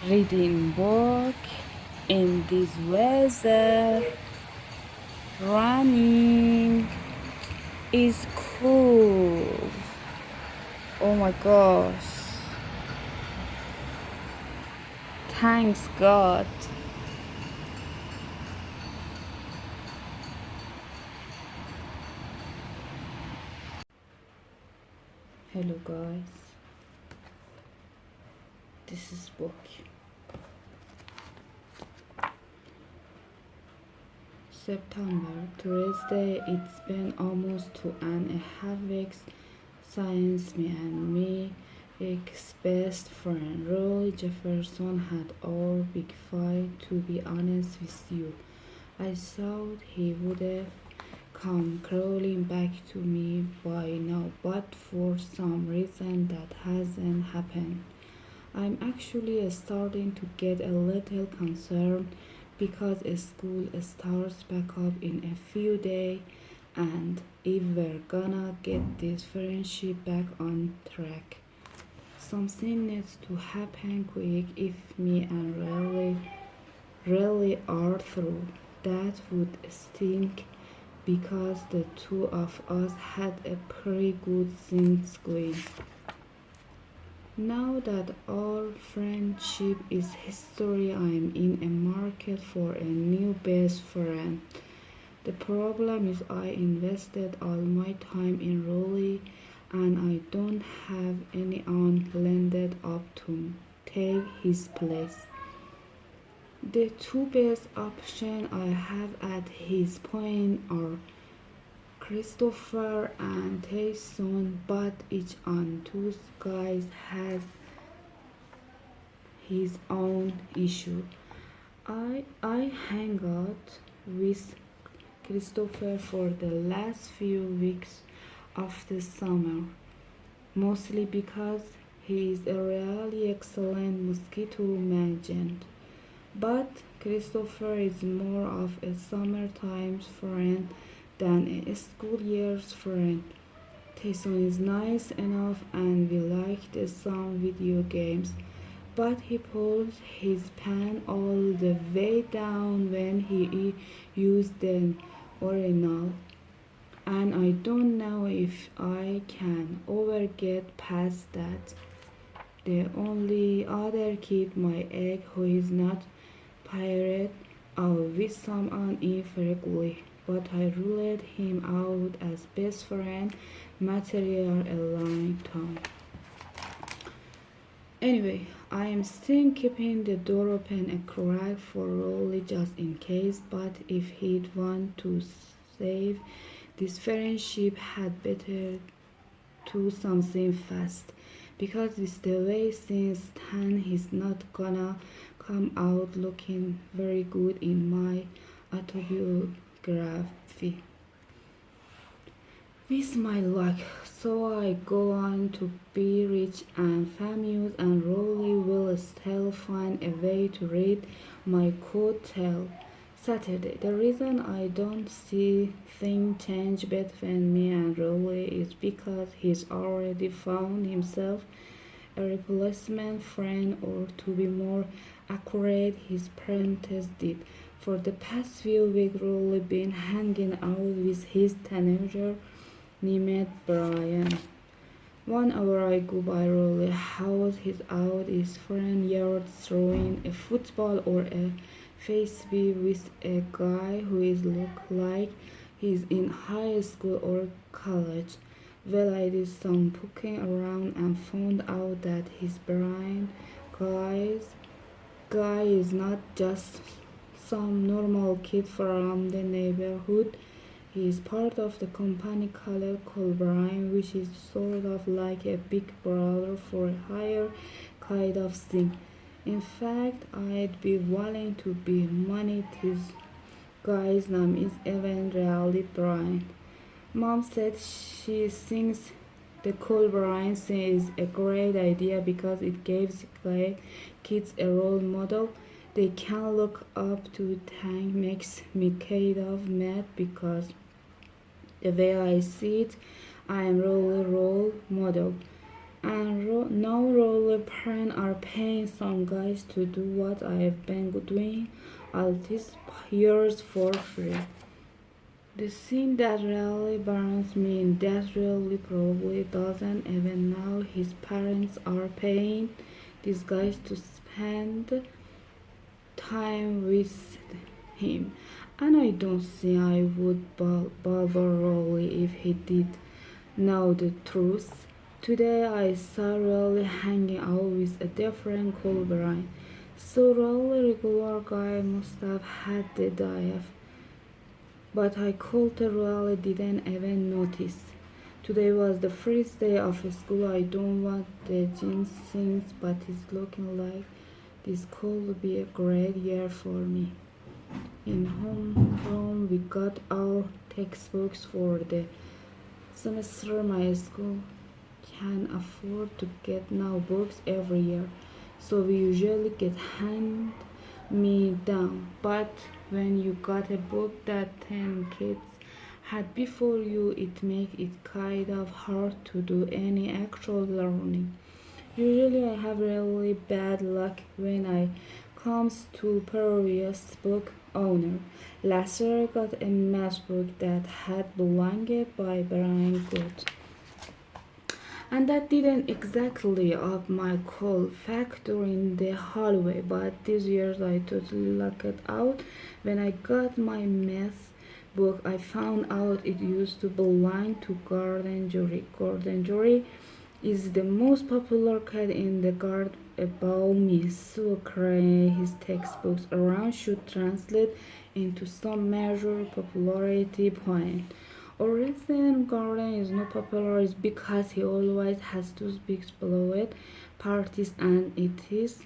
Reading book in this weather. Running is cool. Oh my gosh. Thanks God. Hello guys. This is book. September, Thursday. It's been almost 2.5 weeks since me and me ex best friend Rolly Jefferson had our big fight. To be honest with you, I thought he would have come crawling back to me by now, but for some reason that hasn't happened. I'm actually starting to get a little concerned because school starts back up in a few days, and if we're gonna get this friendship back on track, something needs to happen quick. If me and really are through, that would stink because the two of us had a pretty good things going. Now that our friendship is history, I'm in a market for a new best friend. The problem is I invested all my time in Rolly and I don't have anyone landed up to take his place. The two best options I have at his point are Christopher and Tyson, but each on two guys has his own issue. I hang out with Christopher for the last few weeks of the summer, mostly because he is a really excellent mosquito magnet. But Christopher is more of a summertime friend than a school year's friend. Tyson is nice enough and we liked some video games, but he pulls his pen all the way down when he used the urinal, and I don't know if I can ever get past that. The only other kid my age who is not pirate with someone infrequently, but I ruled him out as best friend material a long time. Anyway, I am still keeping the door open a crack for Rolly just in case, but if he'd want to save this friendship had better do something fast, because with the way things stand he's not gonna come out looking very good in my autobiography. With my luck, so I go on to be rich and famous, and Rolly will still find a way to read my coattail. Saturday. The reason I don't see things change between me and Rolly is because he's already found himself a replacement friend, or to be more accurate, his parents did. For the past few weeks, Rolly been hanging out with his teenager named Brian. 1 hour I go by Rolly house. He's out his front yard throwing a football or a frisbee with a guy who is look like he's in high school or college. Well, I did some poking around and found out that his Brian guy is not just some normal kid from the neighborhood. He is part of the company called Brian, which is sort of like a big brother for a higher kind of thing. In fact, I'd be willing to be money this guy's name is even really Brian. Mom said she thinks the cool Brian thing is a great idea because it gives kids a role model they can look up to. Thank makes me kind of mad because the way I see it, I am really role model. And now roller parents are paying some guys to do what I've been doing all these years for free. The thing that really burns me in that really probably doesn't even know his parents are paying these guys to spend time with him. And I don't think I would bother Rolly if he did know the truth. Today I saw Rolly hanging out with a different cool brain. So Rolly regular guy must have had the dive. But I could really didn't even notice. Today was the first day of school. I don't want the jinxings, but it's looking like this could be a great year for me. In homeroom, we got our textbooks for the semester. My school can afford to get now books every year, so we usually get hand me down. But when you got a book that 10 kids had before you, it makes it kind of hard to do any actual learning. Usually I have really bad luck when I comes to previous book owner. Last year I got a math book that had belonged by Brian Good. And that didn't exactly up my cool factor in the hallway, but this year I totally lucked out. When I got my math book, I found out it used to belong to Gordon Jury. Gordon Jury is the most popular cat in the guard above me, so carrying his textbooks around should translate into some measure popularity point. Or reason Gordon is not popular is because he always has to speak below it parties and it is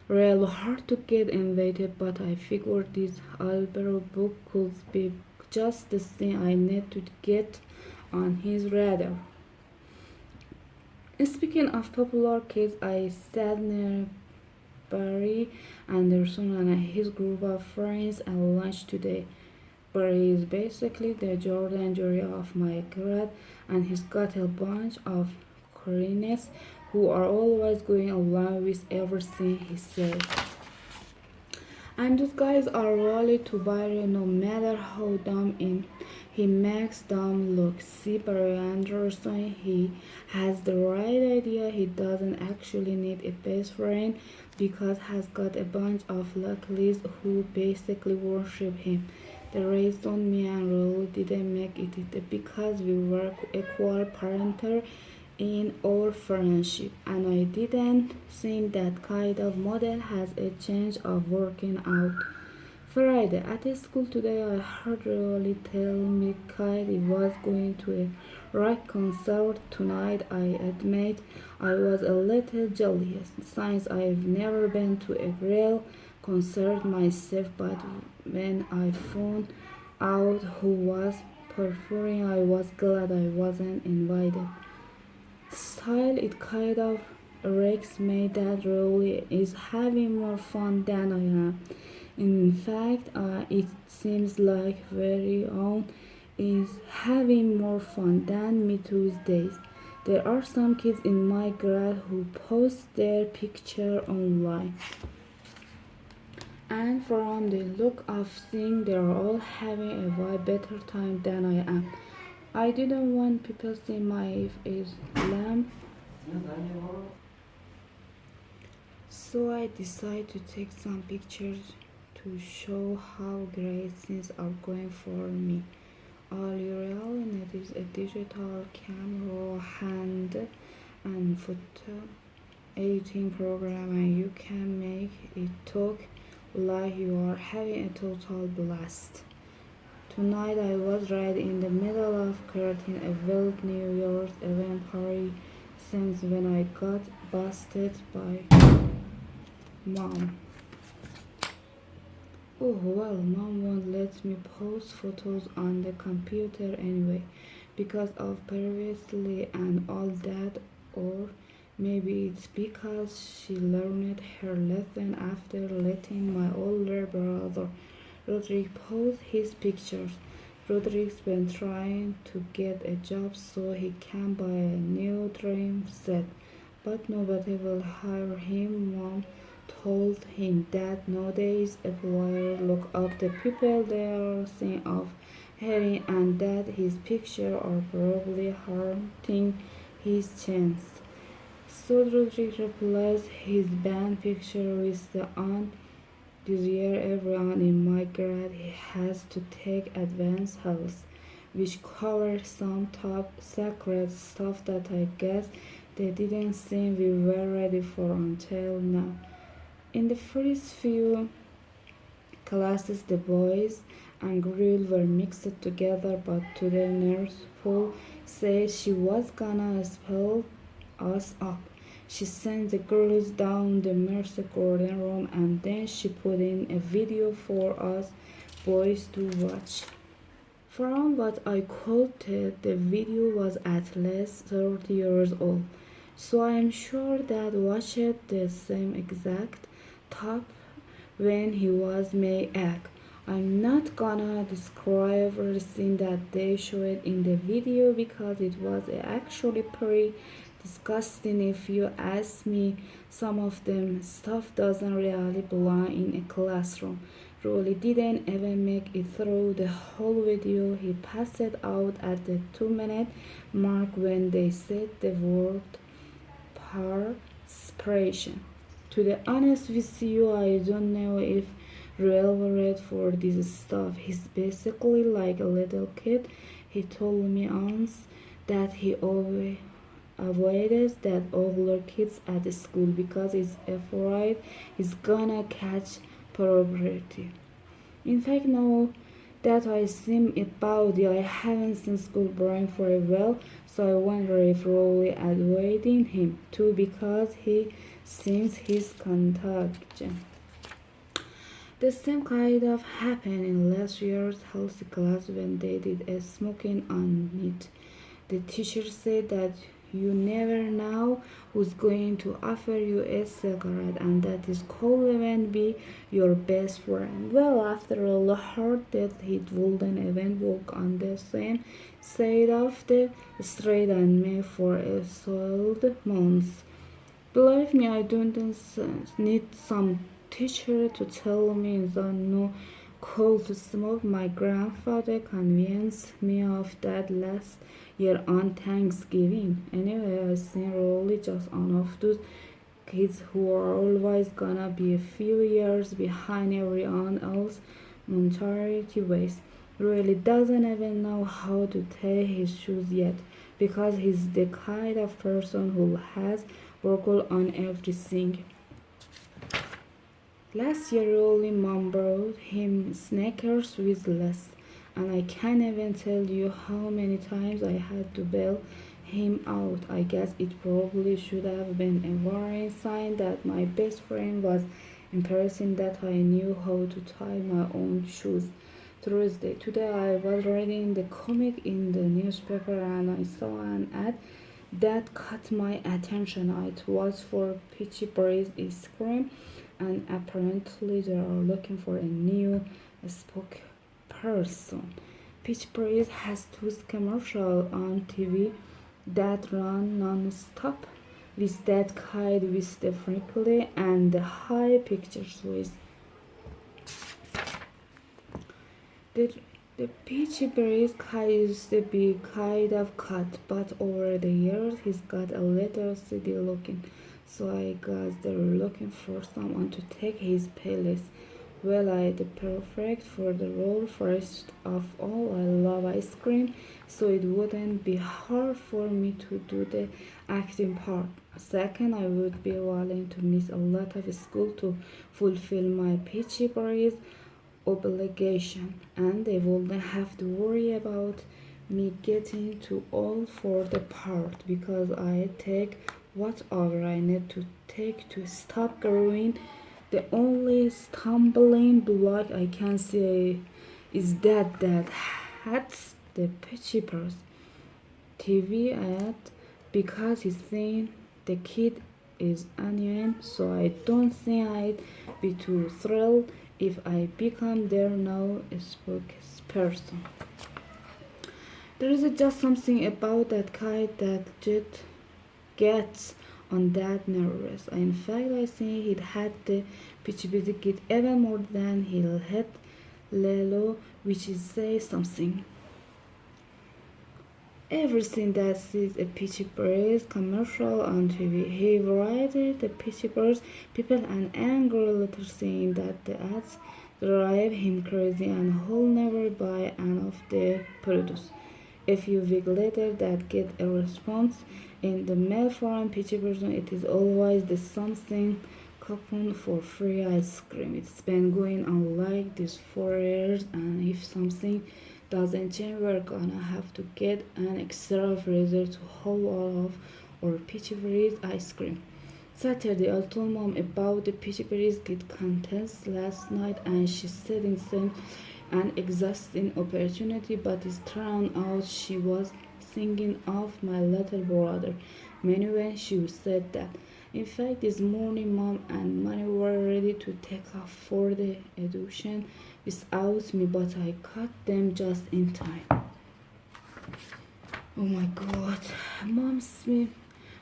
really hard to get invited, but I figured this Albert book could be just the thing I need to get on his radar. Speaking of popular kids, I sat near Barry Anderson and his group of friends at lunch today. Barry is basically the Jordan Jury of my grade, and he's got a bunch of Koreans who are always going along with everything he says. And these guys are really to Barry no matter how dumb he makes them look. See Barry Anderson, he has the right idea. He doesn't actually need a best friend because has got a bunch of luckies who basically worship him. The reason me and Rolly didn't make it is because we were equal parental in our friendship, and I didn't think that kind of model has a chance of working out. Friday at school today, I heard Rolly tell me Kyle was going to a rock concert tonight. I admit I was a little jealous since I've never been to a real concert myself, but when I found out who was performing, I was glad I wasn't invited. Still, it kind of irks me that Rolly is having more fun than I am. In fact, it seems like very own is having more fun than me Tuesdays. There are some kids in my grade who post their picture online. And from the look of things, they're all having a way better time than I am. I didn't want people to see my face lamb, so I decided to take some pictures to show how great things are going for me. All you really need is a digital camera, hand, and photo editing program, and you can make it talk like you are having a total blast. Tonight I was right in the middle of creating a wild New Year's event party since when I got busted by mom. Oh well, mom won't let me post photos on the computer anyway because of previously and all that, or maybe it's because she learned her lesson after letting my older brother Rodrigo post his pictures. Rodriguez been trying to get a job so he can buy a new dream set, but nobody will hire him. Mom told him that nowadays employers look up the people they are seeing of hiring and that his picture are probably hurting his chance. So Rodriguez replaced his band picture with the on this year everyone in my grade has to take advanced health, which covers some top secret stuff that I guess they didn't think we were ready for until now. In the first few classes the boys and girls were mixed together, but today nurse Paul said she was gonna spell us up. She sent the girls down the Mercer Gordon room and then she put in a video for us boys to watch. From what I quoted, the video was at least 30 years old, so I am sure that watched the same exact top when he was my egg. I'm not gonna describe everything that they showed in the video because it was actually pretty disgusting if you ask me. Some of them stuff doesn't really belong in a classroom. Rolly didn't even make it through the whole video. He passed it out at the 2 minute mark when they said the word perspiration. To be honest with you, I don't know if Ruel read for this stuff. He's basically like a little kid. He told me once that he always avoids that older kids at the school because he's afraid he's gonna catch puberty. In fact, now that I seem about I haven't seen school Brian for a while, so I wonder if Rolly avoiding him too because he seems he's contagion. The same kind of happened in last year's health class when they did a smoking on it. The teacher said that you never know who's going to offer you a cigarette and that is could even be your best friend. Well, after all, heard that he wouldn't even walk on the same side of the street and me for a solid month. Believe me, I don't need some teacher to tell me that no cool to smoke. My grandfather convinced me of that last year on Thanksgiving. Anyway, I think Rolly just one of those kids who are always gonna be a few years behind everyone else maturity ways. Really doesn't even know how to tie his shoes yet because he's the kind of person who has worked on everything. Last year, Rolly mom brought him Snickers with less, and I can't even tell you how many times I had to bail him out. I guess it probably should have been a warning sign that my best friend was impressing that I knew how to tie my own shoes. Thursday. Today I was reading the comic in the newspaper and I saw an ad that caught my attention. It was for Peachy Breeze ice cream and apparently they are looking for a new spokesperson. Peach Breeze has two commercials on TV that run non-stop with that kid with the freckly and the high pictures with the the Peachy Berry's kid used to be kind of cut, but over the years he's got a little silly looking. So I guess they're looking for someone to take his place. Well, I the perfect for the role. First of all, I love ice cream, so it wouldn't be hard for me to do the acting part. Second, I would be willing to miss a lot of school to fulfill my Peachy Berry's obligation, and they wouldn't have to worry about me getting too old for the part because I take whatever I need to take to stop growing. The only stumbling block I can see is that hats the Pitchers TV ad because he thinks the kid is onion, so I don't think I'd be too thrilled if I become their now spokesperson. There is just something about that kite that just gets on that nervous. In fact, I think he'd had the pitchy get even more than he'll hit Lelo, which is say something. Everything that sees a Peachy Berries commercial on TV, he varied the Peachy Berries people an angry letter saying that the ads drive him crazy and he'll never buy an of the produce. A few weeks later, that get a response in the mail from Peachy person. It is always the something coupon for free ice cream. It's been going on like this for years, and if something doesn't change, we're gonna have to get an extra freezer to hold all of our Peachy Berries ice cream. Saturday, I told mom about the Peachy Berries Kid contest last night, and she said instead an exhausting opportunity, but it turned out she was thinking of my little brother Many when she said that. In fact, this morning, mom and Manny were ready to take off for the education without me, but I caught them just in time. Oh my god, Mom Smith.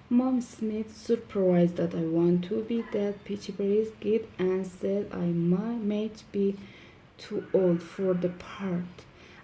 Mom Smith surprised that I want to be that Peachy Berries kid and said I might be too old for the part.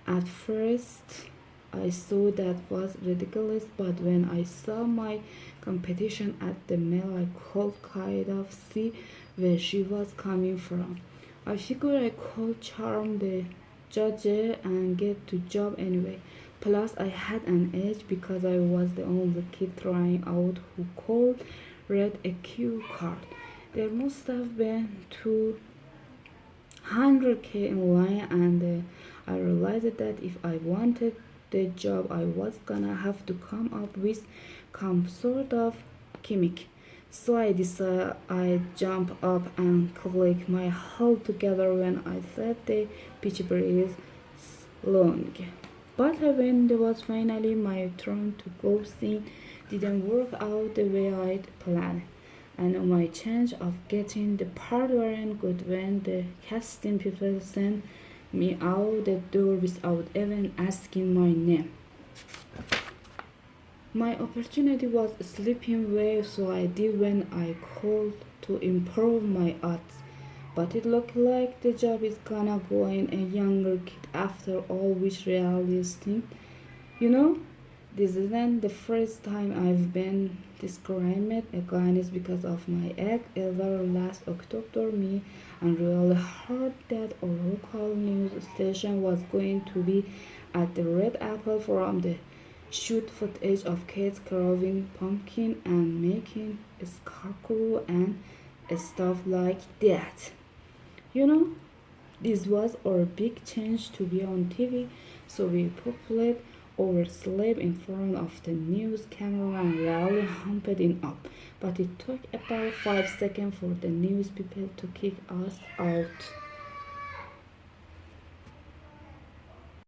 At first, I thought that was ridiculous, but when I saw my competition at the mill, I could kind of see where she was coming from. I figured I could charm the judge and get the job anyway. Plus, I had an edge because I was the only kid trying out who could read a cue card. There must have been 200K in line, and I realized that if I wanted the job, I was gonna have to come up with some sort of gimmick. So I decided I'd jump up and click my hull together when I said the pitch breeze long. But when it was finally my turn to go sing, didn't work out the way I'd planned. And my chance of getting the part weren't good when the casting people sent me out the door without even asking my name. My opportunity was slipping away, so I did when I called to improve my odds. But it looked like the job is gonna go in a younger kid after all, which realistic. You know, this isn't the first time I've been discriminated against because of my age. Either last October, me and really heard that a local news station was going to be at the Red Apple from the shoot footage of kids carving pumpkin and making a scarecrow and stuff like that. You know, this was our big chance to be on TV, so we populated our slave in front of the news camera and really humped it up. But it took about 5 seconds for the news people to kick us out.